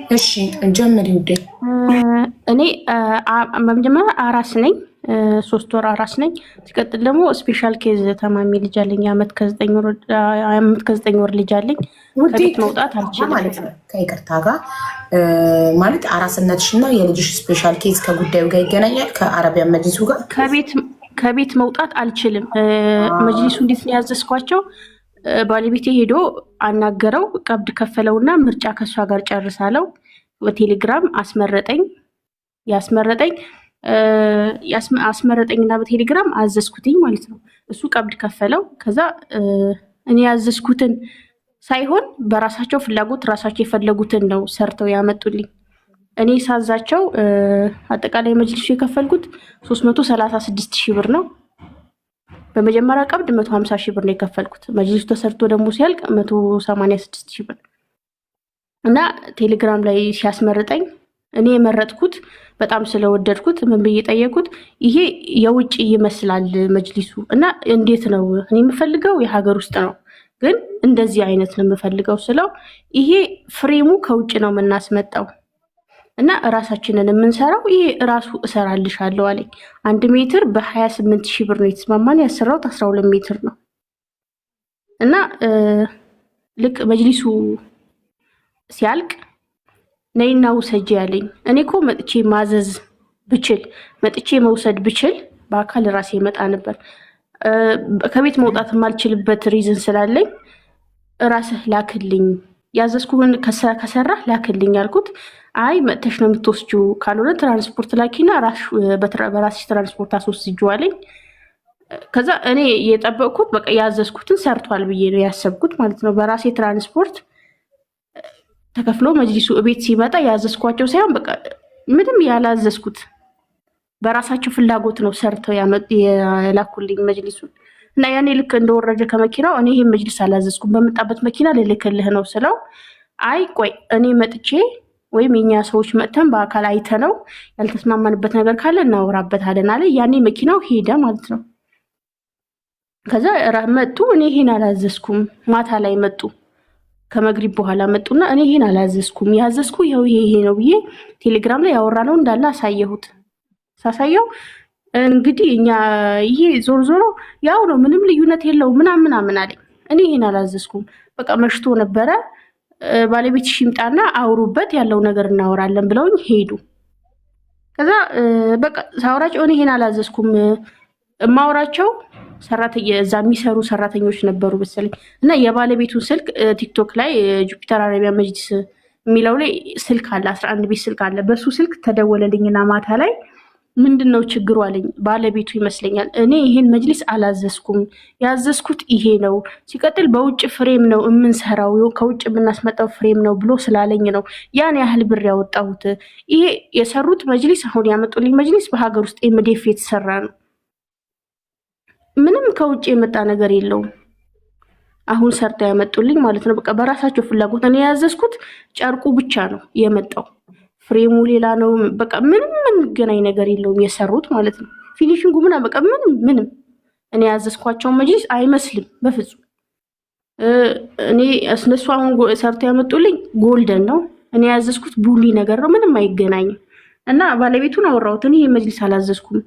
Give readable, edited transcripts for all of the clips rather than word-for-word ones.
እሺ ጀምሪ ውዴ። እኔ በመጀመሪያ አራስ ነኝ፣ 3 ወር አራስ ነኝ። ሲቀጥል ደግሞ ስፔሻል ኬዝ ተማሚ ልጅ አለኝ፣ ዓመት ከ9 ወር ልጅ አለኝ። ከቤት መውጣት አልችልም ማለት ነው። ከይቅርታ ጋር ማለት አራስነትሽና የልጅሽ ስፔሻል ኬዝ ከጉዳዩ ጋር ይገናኛል። ከአረቢያን መጅሊሱ ጋር ከቤት መውጣት አልችልም። መጅሊሱ እንዴት ነው ያዘዝኳቸው? ባለቤቴ ሄዶ አናገረው፣ ቀብድ ከፈለውና ምርጫ ከሷ ጋር ጨርሳለው። በቴሌግራም አስመረጠኝና በቴሌግራም አዘዝኩትኝ ማለት ነው። እሱ ቀብድ ከፈለው። ከዛ እኔ ያዘዝኩትን ሳይሆን በራሳቸው ፍላጎት ራሳቸው የፈለጉትን ነው ሰርተው ያመጡልኝ። እኔ ሳዛቸው አጠቃላይ መጅሊሱ የከፈልኩት 336,000 ብር ነው። በመጀመሪያ ቀብድ 150,000 ብር ነው የከፈልኩት። መጅሊሱ ተሰርቶ ደግሞ ሲያልቅ 186,000 ብር እና ቴሌግራም ላይ ሲያስመርጠኝ እኔ የመረጥኩት በጣም ስለወደድኩት ምን ብዬ ጠየቁት፣ ይሄ የውጭ ይመስላል መጅሊሱ እና እንዴት ነው? እኔ የምፈልገው የሀገር ውስጥ ነው፣ ግን እንደዚህ አይነት ነው የምፈልገው ስለው ይሄ ፍሬሙ ከውጭ ነው የምናስመጣው እና እራሳችንን የምንሰራው ይሄ እራሱ እሰራልሻለሁ አለኝ። 1 ሜትር በ28,000 ብር ነው የተስማማን። ያሰራሁት 12 ሜትር ነው እና ልክ መጅሊሱ ሲያልቅ ነይና ውሰጂ ያለኝ። እኔ እኮ መጥቼ ማዘዝ ብችል መጥቼ መውሰድ ብችል በአካል ራሴ መጣ ነበር። ከቤት መውጣት የማልችልበት ሪዝን ስላለኝ ራስህ ላክልኝ፣ ያዘዝኩህን ከሰራህ ላክልኝ አልኩት። አይ መጥተሽ ነው የምትወስጂው፣ ካልሆነ ትራንስፖርት ላኪና በራስሽ ትራንስፖርት አስወስጂው አለኝ። ከዛ እኔ የጠበቅኩት በቃ ያዘዝኩትን ሰርቷል ብዬ ነው ያሰብኩት ማለት ነው። በራሴ ትራንስፖርት ተከፍሎ መጅሊሱ እቤት ሲመጣ ያዘዝኳቸው ሳይሆን በቃ ምንም ያላዘዝኩት በራሳቸው ፍላጎት ነው ሰርተው የላኩልኝ መጅሊሱን። እና ያኔ ልክ እንደወረደ ከመኪናው እኔ ይሄን መጅሊስ አላዘዝኩም፣ በመጣበት መኪና ልልክልህ ነው ስለው አይ ቆይ እኔ መጥቼ ወይም የኛ ሰዎች መጥተን በአካል አይተነው ያልተስማማንበት ነገር ካለ እናወራበታለን አለ። ያኔ መኪናው ሄደ ማለት ነው። ከዛ መጡ። እኔ ይሄን አላዘዝኩም፣ ማታ ላይ መጡ። ከመግሪብ በኋላ መጡና እኔ ይሄን አላዘዝኩም፣ ያዘዝኩ ይሄው ይሄ ነው ብዬ ቴሌግራም ላይ ያወራነው እንዳለ አሳየሁት። ሳሳየው እንግዲህ እኛ ይሄ ዞር ዞሮ ያው ነው ምንም ልዩነት የለው ምናምን አለኝ። እኔ ይሄን አላዘዝኩም፣ በቃ መሽቶ ነበረ፣ ባለቤትሽ ይምጣና አውሩበት፣ ያለው ነገር እናወራለን ብለውኝ ሄዱ። ከዛ በቃ ሳወራቸው እኔ ይሄን አላዘዝኩም፣ ማውራቸው ሰራተኛ እዛ የሚሰሩ ሰራተኞች ነበሩ መሰለኝ እና የባለቤቱን ስልክ ቲክቶክ ላይ ጁፒተር አረቢያ መጅሊስ የሚለው ላይ ስልክ አለ፣ 11 ቤት ስልክ አለ። በሱ ስልክ ተደወለልኝና ማታ ላይ ምንድነው ችግሩ አለኝ። ባለቤቱ ይመስለኛል እኔ ይሄን መጅሊስ አላዘዝኩም፣ ያዘዝኩት ይሄ ነው፣ ሲቀጥል በውጭ ፍሬም ነው የምንሰራው፣ ከውጭ የምናስመጣው ፍሬም ነው ብሎ ስላለኝ ነው ያን ያህል ብር ያወጣሁት። ይሄ የሰሩት መጅሊስ አሁን ያመጡልኝ መጅሊስ በሀገር ውስጥ ኤምዲኤፍ የተሰራ ነው፣ ምንም ከውጭ የመጣ ነገር የለውም። አሁን ሰርተው ያመጡልኝ ማለት ነው። በቃ በራሳቸው ፍላጎት እኔ ያዘዝኩት ጨርቁ ብቻ ነው የመጣው፣ ፍሬሙ ሌላ ነው። በቃ ምንም የሚገናኝ ነገር የለውም የሰሩት ማለት ነው። ፊኒሽንጉ ምናምን በቃ ምንም እኔ ያዘዝኳቸው መጅሊስ አይመስልም በፍጹም። እኔ እነሱ አሁን ሰርተው ያመጡልኝ ጎልደን ነው፣ እኔ ያዘዝኩት ቡሊ ነገር ነው፣ ምንም አይገናኝም። እና ባለቤቱን አወራሁት፣ እኔ ይሄ መጅሊስ አላዘዝኩም፣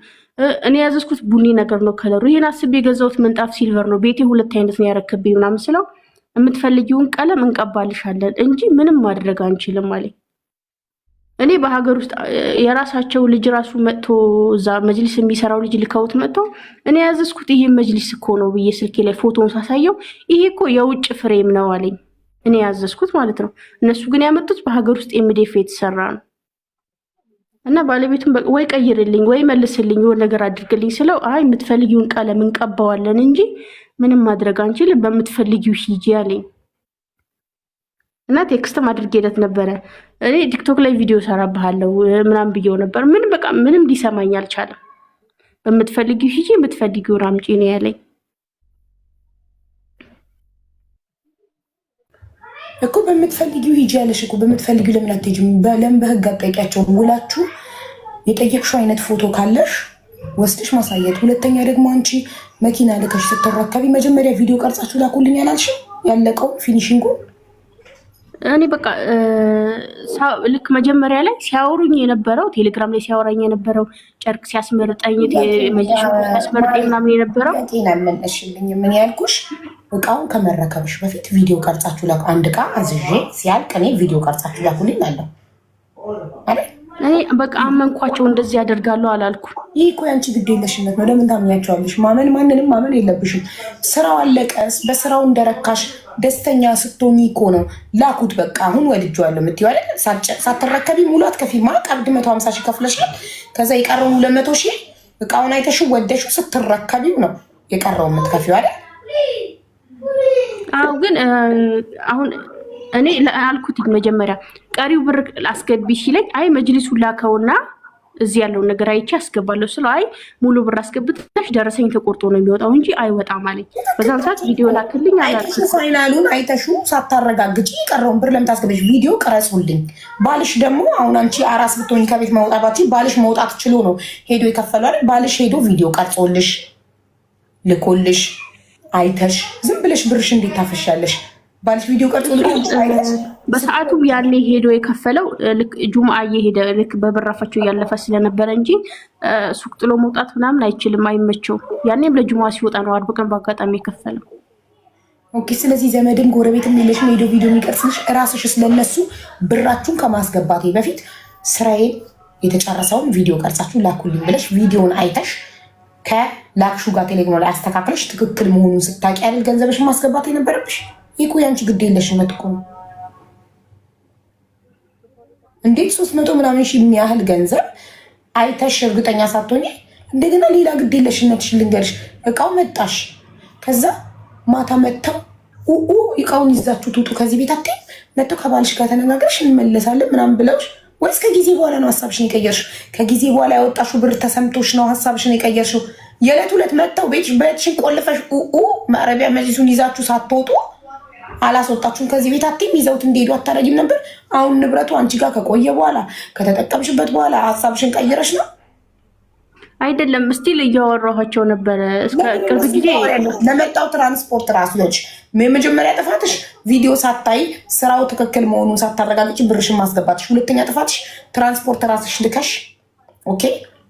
እኔ ያዘዝኩት ቡኒ ነገር ነው ከለሩ፣ ይሄን አስቤ የገዛሁት ምንጣፍ ሲልቨር ነው፣ ቤቴ 2 አይነት ነው ያረከብኝ ምናምን ስለው የምትፈልጊውን ቀለም እንቀባልሻለን እንጂ ምንም ማድረግ አንችልም አለኝ። እኔ በሀገር ውስጥ የራሳቸው ልጅ ራሱ መጥቶ እዛ መጅሊስ የሚሰራው ልጅ ልከውት መጥቶ እኔ ያዘዝኩት ይሄ መጅሊስ እኮ ነው ብዬ ስልኬ ላይ ፎቶውን ሳሳየው ይሄ እኮ የውጭ ፍሬም ነው አለኝ። እኔ ያዘዝኩት ማለት ነው። እነሱ ግን ያመጡት በሀገር ውስጥ ኤምዲኤፍ የተሰራ ነው። እና ባለቤቱን ወይ ቀይርልኝ ወይ መልስልኝ የሆነ ነገር አድርግልኝ ስለው አይ የምትፈልጊውን ቀለም እንቀባዋለን እንጂ ምንም ማድረግ አንችልም፣ በምትፈልጊው ሂጂ አለኝ። እና ቴክስትም አድርጌለት ነበረ። እኔ ቲክቶክ ላይ ቪዲዮ ሰራብሃለሁ ምናምን ብዬው ነበር። በቃ ምንም ሊሰማኝ አልቻለም። በምትፈልጊው ሂጂ፣ የምትፈልጊውን አምጪ ነው ያለኝ። እኮ በምትፈልጊው ሂጂ ያለሽ እኮ በምትፈልጊው ለምን አትሄጂም? ለምን በህግ አጠይቂያቸው? ውላችሁ የጠየቅሽው አይነት ፎቶ ካለሽ ወስድሽ ማሳየት። ሁለተኛ ደግሞ አንቺ መኪና ልከሽ ስትረከቢ መጀመሪያ ቪዲዮ ቀርጻችሁ ላኩልኝ ያላልሽ ያለቀው ፊኒሺንጉ እኔ በቃ ልክ መጀመሪያ ላይ ሲያወሩኝ የነበረው ቴሌግራም ላይ ሲያወራኝ የነበረው ጨርቅ ሲያስመርጠኝ ሲያስመርጠኝ ምናምን የነበረው ጤና መለሽልኝ። ምን ያልኩሽ እቃውን ከመረከብሽ በፊት ቪዲዮ ቀርጻችሁ ላኩ። አንድ እቃ አዝዤ ሲያልቅ እኔ ቪዲዮ ቀርጻችሁ ላኩልኝ አለው አይደል? እኔ በቃ አመንኳቸው። እንደዚህ ያደርጋሉ አላልኩ። ይህ እኮ ያንቺ ግዴለሽነት ነው። ለምን ታምኛቸዋለሽ? ማመን ማንንም ማመን የለብሽም። ስራው አለቀ። በስራው እንደረካሽ ደስተኛ ስትሆኚ እኮ ነው ላኩት። በቃ አሁን ወድጄዋለሁ የምትይው አይደል? ሳትረከቢ ሙሉ አትከፊማ። ቀብድ 150 ሺህ ከፍለሻል። ከዛ የቀረውን 200 ሺህ እቃውን አይተሽው ወደሽው ስትረከቢው ነው የቀረውን የምትከፊው አይደል? አዎ ግን አሁን እኔ አልኩት መጀመሪያ ቀሪው ብር አስገቢ ሲለኝ አይ መጅሊሱን ላከውና እዚህ ያለውን ነገር አይቼ አስገባለሁ ስለ አይ ሙሉ ብር አስገብተሽ ደረሰኝ ተቆርጦ ነው የሚወጣው እንጂ አይወጣም አለኝ። በዛም ሰዓት ቪዲዮ ላክልኝ አላልኩት። ፋይናሉን አይተሹ ሳታረጋግጪ የቀረውን ብር ለምን ታስገበሽ? ቪዲዮ ቀረጹልኝ። ባልሽ ደግሞ አሁን አንቺ አራስ ብትሆኝ ከቤት መውጣታችን ባልሽ መውጣት ችሎ ነው ሄዶ የከፈለው። ባልሽ ሄዶ ቪዲዮ ቀርጾልሽ ልኮልሽ አይተሽ ዝም ብለሽ ብርሽ እንዴት ታፈሻለሽ? ባልሽ ቪዲዮ ቀርጾ በሰዓቱ ያኔ ሄዶ የከፈለው ልክ ጁምአ እየሄደ ልክ በበራፋቸው እያለፈ ስለነበረ እንጂ ሱቅ ጥሎ መውጣት ምናምን አይችልም፣ አይመቸው። ያኔም ለጁምአ ሲወጣ ነው 40 ቀን በአጋጣሚ የከፈለው። ኦኬ። ስለዚህ ዘመድም ጎረቤትም የለሽም ሄዶ ቪዲዮ የሚቀርጽልሽ እራስሽ ስለነሱ ብራችሁን ከማስገባቴ በፊት ስራዬን የተጨረሰውን ቪዲዮ ቀርጻችሁ ላኩልኝ ብለሽ ቪዲዮን አይተሽ ከላክሹ ጋር ቴሌግራም ላይ አስተካክለሽ ትክክል መሆኑን ስታውቂ አይደል ገንዘብሽን ማስገባት የነበረብሽ? ይህ እኮ ያንቺ ግድ የለሽነት እኮ ነው። እንዴት 300 ምናምን ሺህ የሚያህል ገንዘብ አይተሽ እርግጠኛ ሳትሆኚ እንደገና ሌላ ግድ የለሽነትሽን ልንገርሽ። እቃው መጣሽ፣ ከዛ ማታ መጥተው እቃውን ይዛችሁ ትውጡ ከዚህ ቤት አትይም። መጥተው ከባልሽ ጋር ተነጋግረሽ እንመለሳለን ምናምን ብለውሽ ወይስ ከጊዜ በኋላ ነው ሀሳብሽን የቀየርሽው? ከጊዜ በኋላ ያወጣሽው ብር ተሰምቶሽ ነው ሀሳብሽን የቀየርሽው? የዕለት ሁለት መጥተው ቤትሽን ቆልፈሽ ማረቢያ መጅሊሱን ይዛችሁ ሳትወጡ አላስወጣችሁም ከዚህ ቤት አትይም። ይዘውት እንደሄዱ አታረጊም ነበር? አሁን ንብረቱ አንቺ ጋር ከቆየ በኋላ ከተጠቀምሽበት በኋላ ሀሳብሽን ቀይረሽ ነው? አይደለም ስቲል እያወራኋቸው ነበረ እስከ ቅርብ ጊዜ። ለመጣው ትራንስፖርት ራሱ ነች የመጀመሪያ ጥፋትሽ። ቪዲዮ ሳታይ ስራው ትክክል መሆኑን ሳታረጋግጪ ብርሽን ማስገባትሽ። ሁለተኛ ጥፋትሽ ትራንስፖርት ራስሽ ልከሽ ኦኬ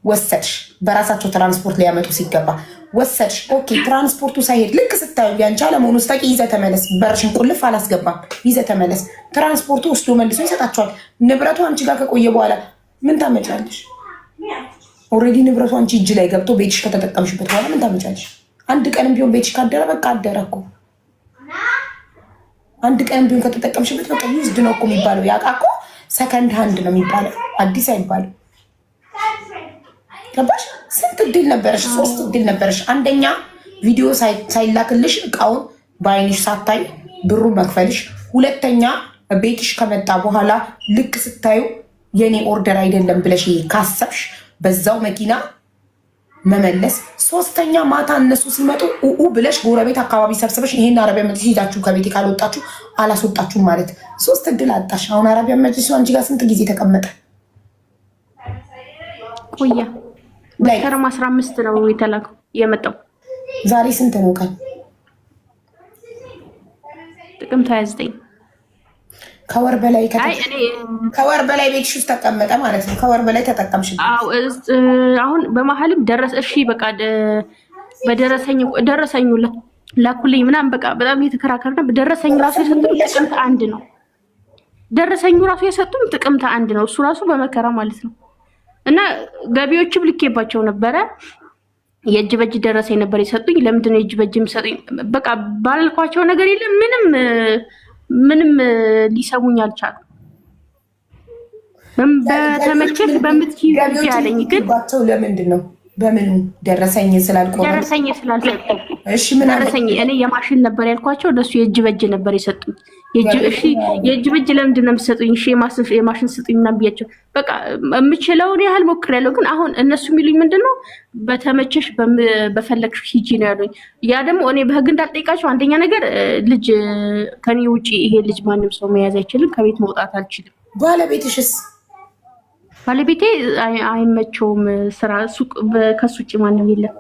ወሰድሽ። በራሳቸው ትራንስፖርት ሊያመጡ ሲገባ ወሰድሽ። ኦኬ ትራንስፖርቱ ሳይሄድ ልክ ስታዩ ያንቺ አለመሆኑ ስታቂ ይዘህ ተመለስ። በርሽን ቁልፍ አላስገባም ይዘህ ተመለስ። ትራንስፖርቱ ወስዶ መልሶ ይሰጣቸዋል። ንብረቱ አንቺ ጋር ከቆየ በኋላ ምን ታመጫለሽ? ኦልሬዲ ንብረቱ አንቺ እጅ ላይ ገብቶ ቤትሽ ከተጠቀምሽበት በኋላ ምን ታመጫለሽ? አንድ ቀንም ቢሆን ቤትሽ ካደረ በቃ አደረ እኮ። አንድ ቀንም ቢሆን ከተጠቀምሽበት በቃ ዩዝድ ነው እኮ የሚባለው። ያ ዕቃ እኮ ሰከንድ ሃንድ ነው የሚባለው፣ አዲስ አይባልም። ገባሽ? ስንት እድል ነበረሽ? 3 እድል ነበረሽ። አንደኛ ቪዲዮ ሳይላክልሽ እቃውን በአይንሽ ሳታይ ብሩ መክፈልሽ። ሁለተኛ ቤትሽ ከመጣ በኋላ ልክ ስታዩ የኔ ኦርደር አይደለም ብለሽ ካሰብሽ በዛው መኪና መመለስ። ሶስተኛ ማታ እነሱ ሲመጡ ብለሽ ጎረቤት አካባቢ ሰብስበሽ ይሄን አረቢያ መጅሊስ ይዛችሁ ከቤት ካልወጣችሁ አላስወጣችሁም ማለት 3 እድል አጣሽ። አሁን አረቢያ መጅሊስ አንቺ ጋር ስንት ጊዜ ተቀመጠ? ቆያ መስከረም 15 ነው የተላከው የመጣው። ዛሬ ስንት ነው ቀን? ጥቅምት 29። ከወር በላይ ቤትሽ ውስጥ ተቀመጠ ማለት ነው። ከወር በላይ ተጠቀምሽ። አሁን በመሀልም ደረሰ። እሺ በቃ ደረሰኙ ላኩልኝ ምናምን በቃ በጣም እየተከራከርን ደረሰኝ ራሱ የሰጡኝ ጥቅምት 1 ነው። ደረሰኙ ራሱ የሰጡኝ ጥቅምት 1 ነው። እሱ ራሱ በመከራ ማለት ነው። እና ገቢዎችም ልኬባቸው ነበረ። የእጅ በእጅ ደረሰኝ ነበር የሰጡኝ። ለምንድን ነው የእጅ በእጅ የሚሰጡኝ? በቃ ባልኳቸው ነገር የለም። ምንም ሊሰሙኝ አልቻሉ። በተመቸሽ በምትይው ያለኝ ግን ለምንድን ነው በምኑ ደረሰኝ ስላልቆመ ደረሰኝ ስላልሰጠ። እሺ ምን ደረሰኝ እኔ የማሽን ነበር ያልኳቸው፣ እነሱ የእጅ በእጅ ነበር የሰጡኝ። የእጅ በእጅ ለምንድን ነው የምትሰጡኝ? እሺ የማሽን ስጡኝ ምናምን ብያቸው በቃ የምችለውን ያህል ሞክሬያለሁ። ግን አሁን እነሱ የሚሉኝ ምንድነው በተመቸሽ በፈለግሽ ሂጂ ነው ያሉኝ። ያ ደግሞ እኔ በህግ እንዳልጠይቃቸው አንደኛ ነገር ልጅ ከኔ ውጪ ይሄ ልጅ ማንም ሰው መያዝ አይችልም። ከቤት መውጣት አልችልም። ባለቤትሽስ? ባለቤቴ አይመቸውም ስራ ሱቅ ከሱ ውጭ ማንም የለም።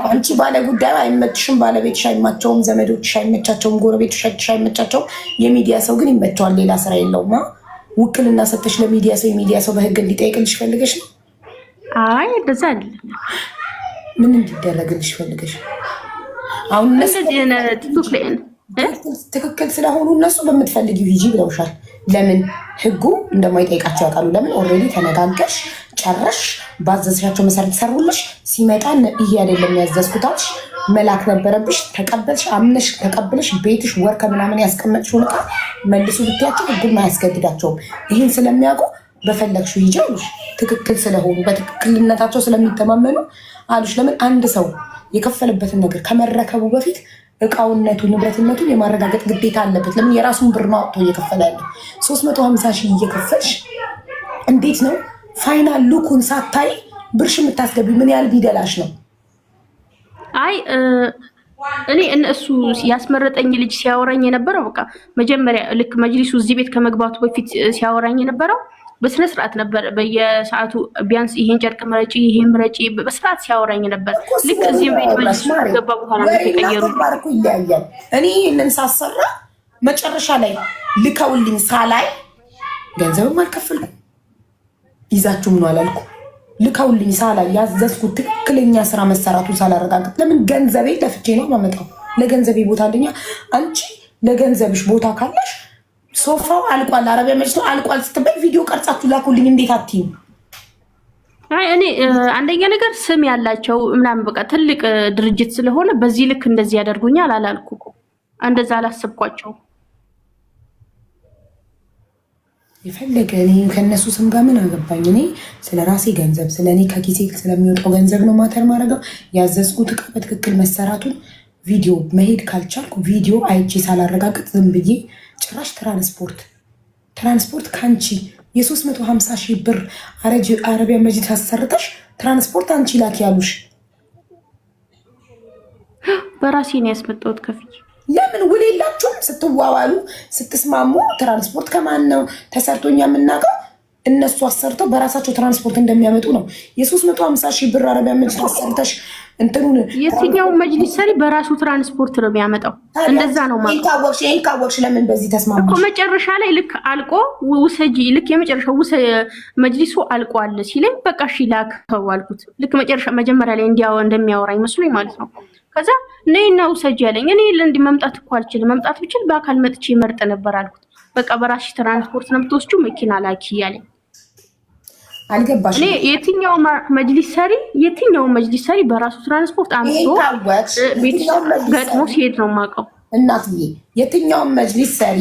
አንቺ ባለ ጉዳይ አይመችሽም፣ ባለቤትሽ አይመቸውም፣ ዘመዶችሽ አይመቻቸውም፣ ጎረቤቶችሽ አይመቻቸውም። የሚዲያ ሰው ግን ይመቸዋል፣ ሌላ ስራ የለውም። ውክልና ሰጥተሽ ለሚዲያ ሰው የሚዲያ ሰው በህግ እንዲጠይቅልሽ ፈልገሽ ነው? አይ እንደዛ አይደለም። ምን እንዲደረግልሽ ፈልገሽ? አሁን ትክክል ስለሆኑ እነሱ በምትፈልጊው ሂጂ ብለውሻል። ለምን ህጉ እንደማይጠይቃቸው ያውቃሉ። ለምን ኦልሬዲ ተነጋገርሽ፣ ጨረሽ፣ ባዘዝሻቸው መሰረት ሰሩልሽ። ሲመጣ ይሄ አይደለም ያዘዝኩታልሽ መላክ ነበረብሽ። ተቀበልሽ፣ አምነሽ ተቀበልሽ። ቤትሽ ወር ከምናምን ያስቀመጥሽውን ዕቃ መልሱ ብትያቸው ህጉን አያስገድዳቸውም። ይህን ስለሚያውቁ በፈለግሽው ሂጂ አሉሽ። ትክክል ስለሆኑ በትክክልነታቸው ስለሚተማመኑ አሉሽ። ለምን አንድ ሰው የከፈለበትን ነገር ከመረከቡ በፊት እቃውነቱ ንብረትነቱን የማረጋገጥ ግዴታ አለበት። ለምን የራሱን ብር ነው አውጥቶ እየከፈለ ያለ። 350 ሺህ እየከፈልሽ እንዴት ነው ፋይናል ሉኩን ሳታይ ብርሽ የምታስገቢ? ምን ያህል ቢደላሽ ነው? አይ እኔ እሱ ያስመረጠኝ ልጅ ሲያወራኝ የነበረው በቃ መጀመሪያ ልክ መጅሊሱ እዚህ ቤት ከመግባቱ በፊት ሲያወራኝ የነበረው በስነ ስርዓት ነበር። በየሰዓቱ ቢያንስ ይሄን ጨርቅ ምረጪ፣ ይሄን ምረጪ በስርዓት ሲያወራኝ ነበር። ልክ እዚህ ቤት ገባ በኋላ ነው ተቀየሩ። ይለያያል። እኔ ይህንን ሳሰራ መጨረሻ ላይ ልከውልኝ ሳላይ ገንዘብም አልከፈልኩም፣ ይዛችሁ ምን አላልኩ። ልከውልኝ ሳላይ ያዘዝኩት ትክክለኛ ስራ መሰራቱን ሳላረጋግጥ፣ ለምን ገንዘቤ ለፍቼ ነው ማመጣው። ለገንዘቤ ቦታ አለኛ። አንቺ ለገንዘብሽ ቦታ ካለሽ ሶፋው አልቋል፣ አረቢያ መጅሊሱ አልቋል ስትበይ ቪዲዮ ቀርጻችሁ ላኩልኝ። እንዴት አትይም? አይ እኔ አንደኛ ነገር ስም ያላቸው ምናምን በቃ ትልቅ ድርጅት ስለሆነ በዚህ ልክ እንደዚህ ያደርጉኛል አላልኩ እኮ፣ እንደዛ አላሰብኳቸው። የፈለገ እኔ ከነሱ ስም ጋር ምን አገባኝ? እኔ ስለ ራሴ ገንዘብ ስለ እኔ ከጊዜ ስለሚወጣው ገንዘብ ነው ማተር ማድረገው። ያዘዝኩት ዕቃ በትክክል መሰራቱን ቪዲዮ መሄድ ካልቻልኩ ቪዲዮ አይቼ ሳላረጋግጥ ዝም ብዬ ጭራሽ ትራንስፖርት ከአንቺ የ350 ሺህ ብር አረቢያ መጅሊስ አሰርተሽ ትራንስፖርት አንቺ ላኪ ያሉሽ። በራሴ ነው ያስመጣሁት ከፍዬ። ለምን ውል የላችሁም? ስትዋዋሉ ስትስማሙ ትራንስፖርት ከማን ነው ተሰርቶኛ የምናውቀው? እነሱ አሰርተው በራሳቸው ትራንስፖርት እንደሚያመጡ ነው። የ350 ሺህ ብር አረቢያ መጅሊስ አሰርተሽ እንትኑን የትኛውን መጅሊስ ሰሪ በራሱ ትራንስፖርት ነው የሚያመጣው? እንደዛ ነው ማለት። ይሄን ካወቅሽ ለምን በዚህ ተስማማሽ እኮ? መጨረሻ ላይ ልክ አልቆ ውሰጂ፣ ልክ የመጨረሻው መጅሊሱ አልቋል ሲለኝ በቃ እሺ ላከው አልኩት። ልክ መጀመሪያ ላይ እንደሚያወራኝ መስሎኝ ማለት ነው። ከዛ ነይና ውሰጂ ያለኝ። እኔ እንዲህ መምጣት እኮ አልችልም፣ መምጣት ብችል በአካል መጥቼ መርጥ ነበር አልኩት። በቃ በራስሽ ትራንስፖርት ነው የምትወስጂው፣ መኪና ላኪ ያለኝ። አልገባሽ? እኔ የትኛው መጅሊስ ሰሪ በራሱ ትራንስፖርት አምጥቶ ቤት ገጥሞ ሲሄድ ነው የማውቀው። እናትዬ የትኛውን መጅሊስ ሰሪ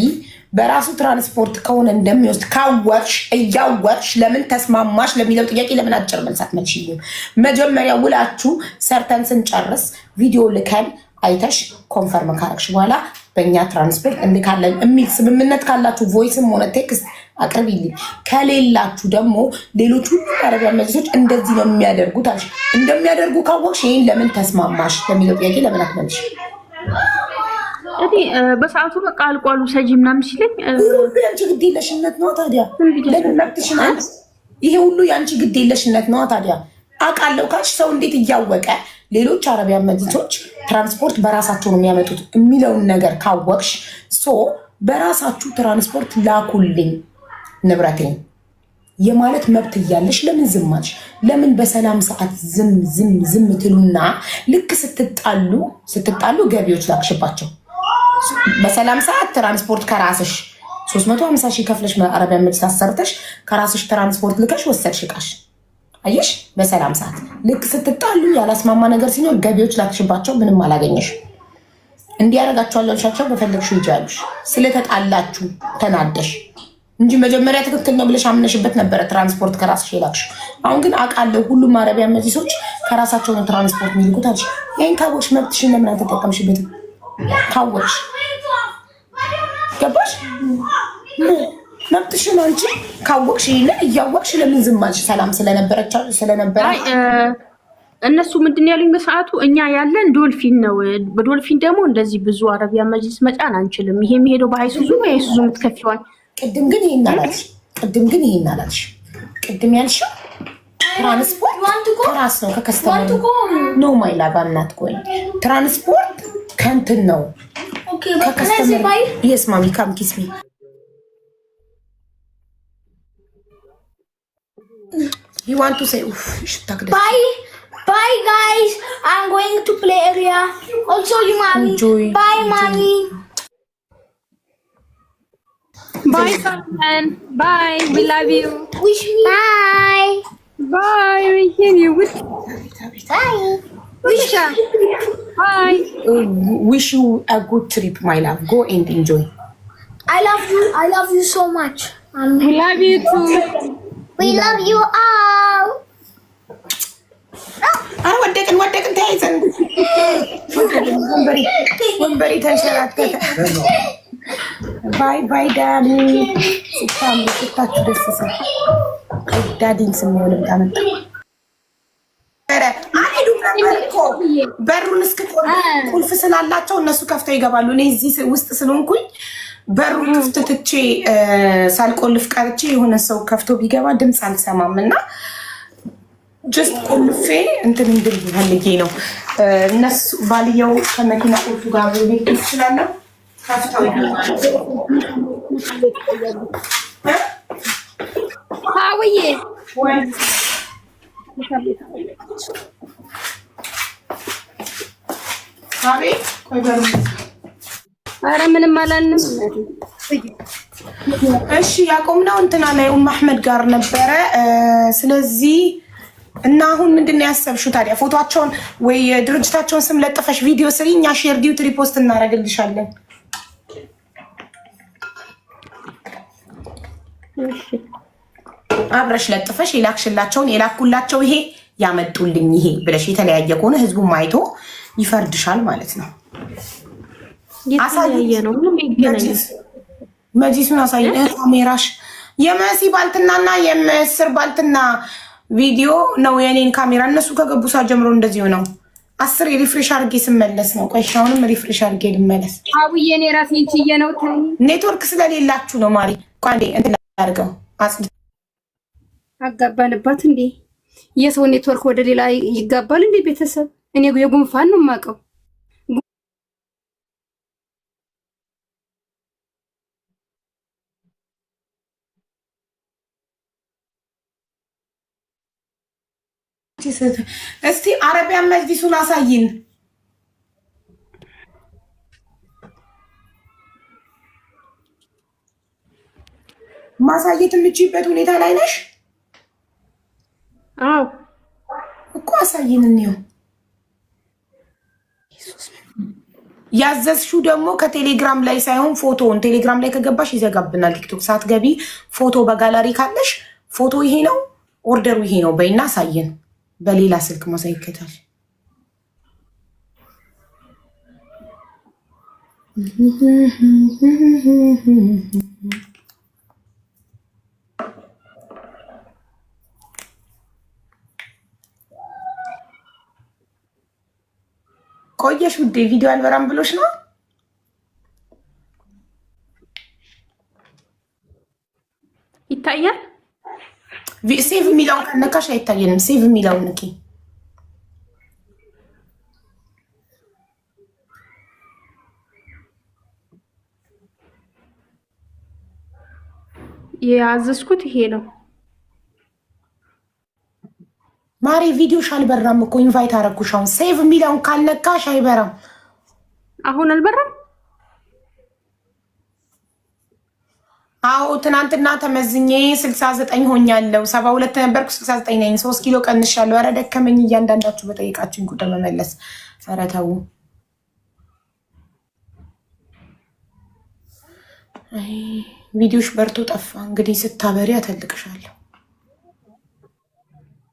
በራሱ ትራንስፖርት ከሆነ እንደሚወስድ ካወቅሽ፣ እያወቅሽ ለምን ተስማማሽ ለሚለው ጥያቄ ለምን አጭር መልስ አትመልሺልኝም? መጀመሪያ ውላችሁ ሰርተን ስንጨርስ ቪዲዮ ልከን አይተሽ ኮንፈርም ካረግሽ በኋላ በእኛ ትራንስፖርት እንልካለን የሚል ስምምነት ካላችሁ ቮይስም ሆነ ቴክስት አቅርቢልኝ። ከሌላችሁ ደግሞ ሌሎች ሁሉ አረቢያ መጅሊሶች እንደዚህ ነው የሚያደርጉት አልሽ። እንደሚያደርጉ ካወቅሽ ይህን ለምን ተስማማሽ ለሚለው ጥያቄ ለምን አትመልሽ? እኔ በሰዓቱ በቃ አልቋሉ ሰጂ ምናምን ሲለኝ የአንቺ ግድ የለሽነት ነው ታዲያ። ይሄ ሁሉ የአንቺ ግድ የለሽነት ነው ታዲያ። አውቃለሁ ካልሽ ሰው እንዴት እያወቀ ሌሎች አረቢያ መጅሊሶች ትራንስፖርት በራሳቸው ነው የሚያመጡት የሚለውን ነገር ካወቅሽ በራሳችሁ ትራንስፖርት ላኩልኝ ንብረቴን የማለት መብት እያለሽ ለምን ዝም አልሽ? ለምን በሰላም ሰዓት ዝም ትሉና ልክ ስትጣሉ ገቢዎች ላክሽባቸው? በሰላም ሰዓት ትራንስፖርት ከራስሽ 350 ሺህ ከፍለሽ አረቢያ መጅሊስ አሰርተሽ ከራስሽ ትራንስፖርት ልከሽ ወሰድሽ እቃሽ። አየሽ? በሰላም ሰዓት ልክ ስትጣሉ ያላስማማ ነገር ሲኖር ገቢዎች ላክሽባቸው፣ ምንም አላገኘሽ። እንዲያረጋቸዋለሁ አልሻቸው፣ በፈለግሽው ይጃሉሽ። ስለተጣላችሁ ተናደሽ እንጂ መጀመሪያ ትክክል ነው ብለሽ አምነሽበት ነበረ ትራንስፖርት ከራስሽ የላክሽ። አሁን ግን አውቃለሁ ሁሉም አረቢያ መጅሊሶች ከራሳቸው ነው ትራንስፖርት የሚልኩት አልሽ። ይህን ካወቅሽ መብትሽን ለምን አልተጠቀምሽበትም? ካወቅሽ ገባሽ? መብትሽን አንቺ ካወቅሽ ይሄንን እያወቅሽ ለምን ዝም አልሽ? ሰላም ስለነበረ እነሱ ምንድን ያሉኝ በሰዓቱ እኛ ያለን ዶልፊን ነው። በዶልፊን ደግሞ እንደዚህ ብዙ አረቢያ መጅሊስ መጫን አንችልም። ይሄ የሚሄደው በሃይሱዙ የሱዙ የምትከፊዋል። ቅድም ግን ይሄን አላልሽ። ቅድም ያልሽው ትራንስፖርት ከራስ ነው ከከስተመር ኖ ማይ ላቭ አምናት ጎይ ትራንስፖርት ከእንትን ነው ከከስተመር የስ ማሚ ካም ኪስ ሚ you want to say bye guys, I'm going to play area also you mommy enjoy. Bye mommy bye Sultan bye we love you wish me bye bye we hear you bye bye wish you a good trip my love go and enjoy I love you so much we love you too we love you all ወደቅን ተያይዘን ወንበሪ ተንሸራተተ ባይ ዳኒ ስታችሁ ደስ ሲል ዳዲን ስሚሆንም ታመጣ በሩን ቁልፍ ስላላቸው እነሱ ከፍተው ይገባሉ። እኔ እዚህ ውስጥ ስለሆንኩኝ በሩን ክፍት ትቼ ሳልቆልፍ ቀርቼ የሆነ ሰው ከፍቶ ቢገባ ድምፅ አልሰማም እና ጀስት ቁልፌ እንትን እንድል ፈልጌ ነው። እነሱ ባልየው ከመኪና ቁልፉ ጋር ቤት ይችላል ከፍተው አውዬ አቤት ቆይ በሩ ኧረ ምንም አላልንም። እሺ ያቆምነው እንትና ላይ አህመድ ጋር ነበረ። ስለዚህ እና አሁን ምንድነው ያሰብሽው ታዲያ? ፎቶአቸውን ወይ ድርጅታቸውን ስም ለጥፈሽ ቪዲዮ ስሪ፣ እኛ ሼር ዲዩት ሪፖስት እናደርግልሻለን። እሺ አብረሽ ለጥፈሽ የላኩላቸው ይሄ ያመጡልኝ ይሄ ብለሽ የተለያየ ከሆነ ህዝቡም አይቶ ይፈርድሻል ማለት ነው። የተለያየ ነው ምንም ይገናኝ መጂሱን አሳይ ካሜራሽ የመሲ ባልትናና የመስር ባልትና ቪዲዮ ነው የኔን ካሜራ እነሱ ከገቡ ሰዓት ጀምሮ እንደዚህ ነው። 10 ሪፍሬሽ አድርጌ ስመለስ ነው። ቆይ አሁንም ሪፍሬሽ አድርጌ ልመለስ። አውዬ እኔ ራሴን ችዬ ነው ታይ ኔትወርክ ስለሌላችሁ ነው ማሪ። ቋንዴ እንትን አድርገው አጋባንባት እንዴ የሰው ኔትወርክ ወደ ሌላ ይጋባል እንዴ? ቤተሰብ እኔ የጉንፋን ነው የማውቀው። እስቲ አረቢያን መጅሊሱን አሳይን። ማሳየት የምችይበት ሁኔታ ላይ ነሽ? አዎ እኮ አሳይን እንየው። ያዘዝሽው ደግሞ ከቴሌግራም ላይ ሳይሆን ፎቶውን ቴሌግራም ላይ ከገባሽ ይዘጋብናል። ቲክቶክ ሳትገቢ ፎቶ በጋላሪ ካለሽ ፎቶ ይሄ ነው ኦርደሩ ይሄ ነው በይና አሳየን። በሌላ ስልክ ማሳይከታል። ቆየሽ ውዴ ቪዲዮ አልበራም ብሎሽ ነው። ይታያል። ሴቭ የሚለውን ከነካሽ አይታየንም። ሴቭ የሚለውን ንኪ። ያዘዝኩት ይሄ ነው ማሪ። ቪዲዮሽ አልበራም እኮ ኢንቫይት አደረኩሽ። አሁን ሴቭ የሚለውን ካልነካሽ አይበራም። አሁን አልበራም። አዎ ትናንትና ተመዝኜ 69 ሆኛለሁ። 72 ነበርኩ 69 ነኝ። 3 ኪሎ ቀንሻለሁ። ኧረ ደከመኝ። እያንዳንዳችሁ በጠይቃችሁኝ ቁጥር መመለስ። ኧረ ተው። አይ ቪዲዮሽ በርቶ ጠፋ። እንግዲህ ስታበሪ አተልቅሻለሁ።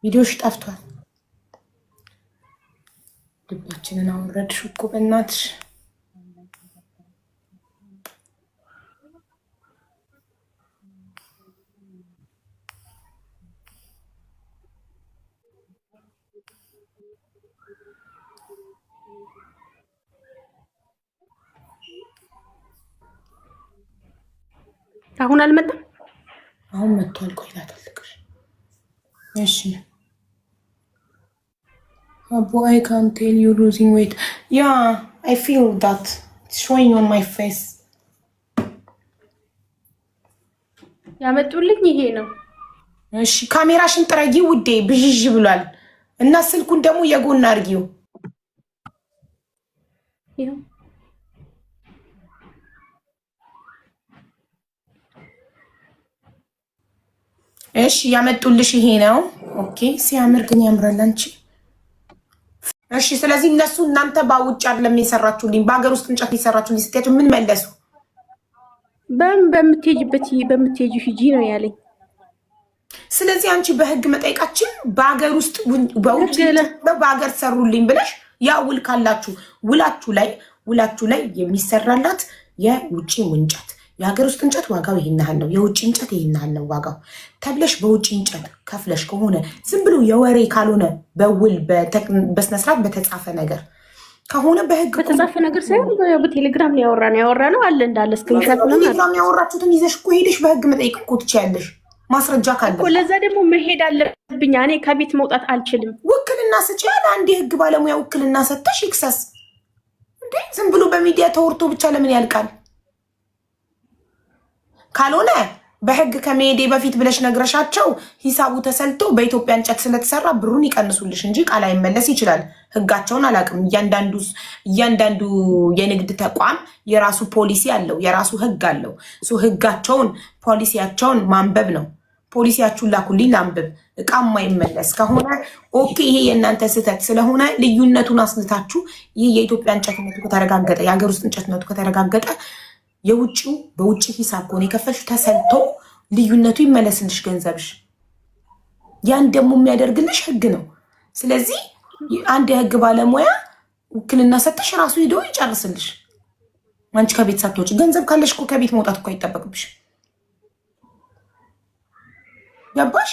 ቪዲዮሽ ጠፍቷል። ልባችንን አወረድሽ እኮ በእናትሽ። አሁን አልመጣም። አሁን መጥቷል። ቆይ ላተልቅሽ እሺ boy, I can't tell you losing weight. Yeah, I feel that it's showing on my face. ያመጡልኝ ይሄ ነው። እሺ ካሜራሽን ጥረጊ ውዴ፣ ብዥዥ ብሏል እና ስልኩን ደግሞ የጎን አድርጊው። እሺ ያመጡልሽ ይሄ ነው። ኦኬ ሲያምር ግን ያምራል አንቺ። እሺ ስለዚህ እነሱ እናንተ በውጭ አይደለም የሰራችሁልኝ በአገር ውስጥ እንጨት የሰራችሁልኝ ስትያቸው ምን መለሱ? በምትሄጂበት በምትሄጂው ሂጂ ነው ያለኝ። ስለዚህ አንቺ በህግ መጠየቃችን በአገር ውስጥ በውጭ በአገር ሰሩልኝ ብለሽ ያ ውል ካላችሁ ውላችሁ ላይ የሚሰራላት የውጭ እንጨት የሀገር ውስጥ እንጨት ዋጋው ይሄን ያህል ነው፣ የውጭ እንጨት ይሄን ያህል ነው ዋጋው ተብለሽ በውጭ እንጨት ከፍለሽ ከሆነ ዝም ብሎ የወሬ ካልሆነ በውል በስነስርዓት በተጻፈ ነገር ከሆነ በህግ በተጻፈ ነገር ሳይሆን በቴሌግራም ያወራ ነው አለ እንዳለ ስክሪንሾት ነው ቴሌግራም ያወራችሁትን ይዘሽ እኮ ሄደሽ በህግ መጠየቅ እኮ ትችያለሽ። ማስረጃ ካለ እኮ ለዛ ደግሞ መሄድ አለብኝ። እኔ ከቤት መውጣት አልችልም። ውክልና ስጪ ያለ አንድ የህግ ባለሙያ ውክልና ሰጥተሽ ይክሰስ እንዴ! ዝም ብሎ በሚዲያ ተወርቶ ብቻ ለምን ያልቃል? ካልሆነ በህግ ከመሄዴ በፊት ብለሽ ነግረሻቸው ሂሳቡ ተሰልቶ በኢትዮጵያ እንጨት ስለተሰራ ብሩን ይቀንሱልሽ እንጂ ቃል አይመለስ ይችላል። ህጋቸውን አላውቅም። እያንዳንዱ የንግድ ተቋም የራሱ ፖሊሲ አለው፣ የራሱ ህግ አለው። ህጋቸውን ፖሊሲያቸውን ማንበብ ነው። ፖሊሲያችሁን ላኩልኝ ላንብብ። እቃ የማይመለስ ከሆነ ኦኬ፣ ይሄ የእናንተ ስህተት ስለሆነ ልዩነቱን አስልታችሁ ይህ የኢትዮጵያ እንጨትነቱ ከተረጋገጠ የሀገር ውስጥ እንጨትነቱ ከተረጋገጠ የውጭው በውጭ ሂሳብ ከሆነ የከፈልሽ ተሰልቶ ልዩነቱ ይመለስልሽ ገንዘብሽ። ያን ደግሞ የሚያደርግልሽ ህግ ነው። ስለዚህ አንድ የህግ ባለሙያ ውክልና ሰጥተሽ ራሱ ሄዶ ይጨርስልሽ። አንቺ ከቤት ሳትወጪ ገንዘብ ካለሽ እኮ ከቤት መውጣት እኮ አይጠበቅብሽ። ገባሽ?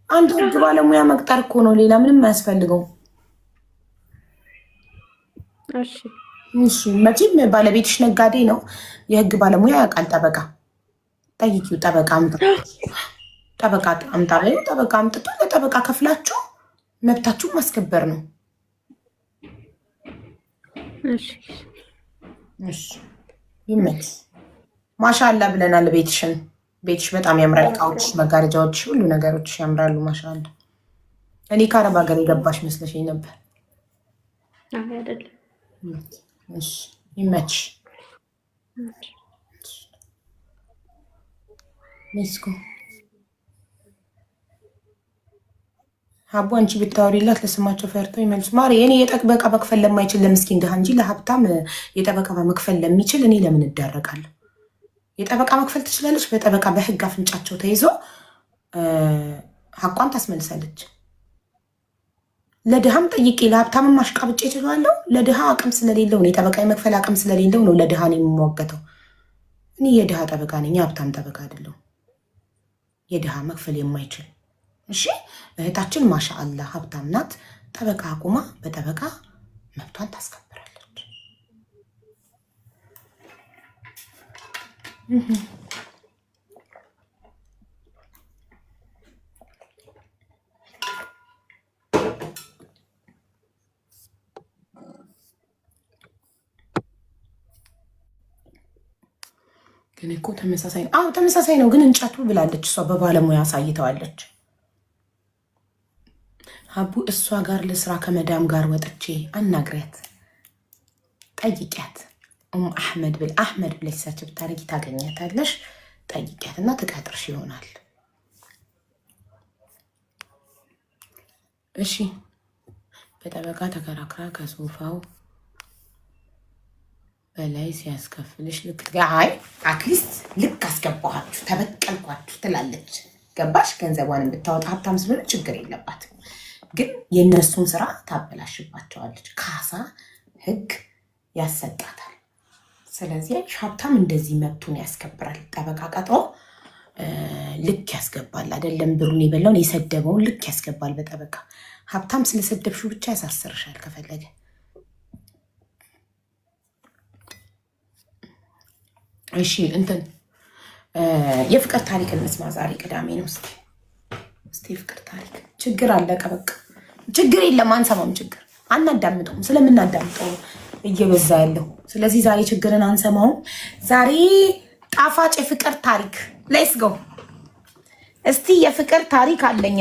አንድ ህግ ባለሙያ መቅጠር እኮ ነው፣ ሌላ ምንም አያስፈልገው። እሺ መቼም ባለቤትሽ ነጋዴ ነው፣ የህግ ባለሙያ ያውቃል። ጠበቃ ጠይቂው። ጠበቃ አምጣ በይው። ጠበቃ አምጥቶ ለጠበቃ ከፍላችሁ መብታችሁን ማስከበር ነው። እሺ ይመች። ማሻአላ ብለናል። ቤትሽ በጣም ያምራል። እቃዎችሽ፣ መጋረጃዎችሽ፣ ሁሉ ነገሮችሽ ያምራሉ። ማሻአላ። እኔ ከአረብ ሀገር የገባሽ መስለሽኝ ነበር። አይደለም። እሺ ይመች። ሌትስ ጎ። ሀቡ አንቺ ብታወሪላት ለስማቸው ፈርተው ይመልሱ። ማሪ እኔ የጠበቃ መክፈል ለማይችል ለምስኪን ድሃ እንጂ ለሀብታም የጠበቃ መክፈል ለሚችል እኔ ለምን እዳረቃለሁ? የጠበቃ መክፈል ትችላለች። በጠበቃ በህግ አፍንጫቸው ተይዞ ሀቋን ታስመልሳለች። ለድሃም ጠይቄ ለሀብታምም ማሽቃብጬ እችላለሁ። ለድሃ አቅም ስለሌለው ነው፣ የጠበቃ የመክፈል አቅም ስለሌለው ነው ለድሃ ነው የሚሟገተው። እኔ የድሃ ጠበቃ ነኝ፣ የሀብታም ጠበቃ አይደለሁ። የድሃ መክፈል የማይችል እሺ። እህታችን ማሻአላ ሀብታም ናት። ጠበቃ አቁማ በጠበቃ መብቷን ታስከብራለች። ግን እኮ ተመሳሳይ ነው። አዎ ተመሳሳይ ነው፣ ግን እንጨቱ ብላለች እሷ። በባለሙያ አሳይተዋለች። ሀቡ እሷ ጋር ለስራ ከመዳም ጋር ወጥቼ አናግሪያት፣ ጠይቂያት። አሕመድ ብለሽ ሰርች ብታረጊ ታገኛታለሽ። ጠይቂያት እና ትቀጥርሽ ይሆናል። እሺ በጠበቃ ተከራክራ ከሶፋው በላይ ሲያስከፍልሽ ልክ አይ አትሊስት ልክ አስገባኋችሁ ተበቀልኳችሁ ትላለች። ገባሽ? ገንዘቧን ብታወጣ ሀብታም ስለሆነ ችግር የለባትም፣ ግን የእነሱን ስራ ታበላሽባቸዋለች። ካሳ ህግ ያሰጣታል። ስለዚህ ሀብታም እንደዚህ መብቱን ያስከብራል። ጠበቃ ቀጥሮ ልክ ያስገባል። አይደለም ብሩን የበላውን የሰደበውን ልክ ያስገባል በጠበቃ። ሀብታም ስለሰደብሽው ብቻ ያሳስርሻል ከፈለገ። እሺ እንትን የፍቅር ታሪክ እንስማ። ዛሬ ቅዳሜ ነው። እስኪ እስቲ የፍቅር ታሪክ ችግር አለቀ በቃ ችግር የለም አንሰማም ችግር አናዳምጠውም ስለምናዳምጠው እየበዛ ያለው ስለዚህ ዛሬ ችግርን አንሰማውም ዛሬ ጣፋጭ የፍቅር ታሪክ ሌትስ ጎ እስቲ የፍቅር ታሪክ አለኝ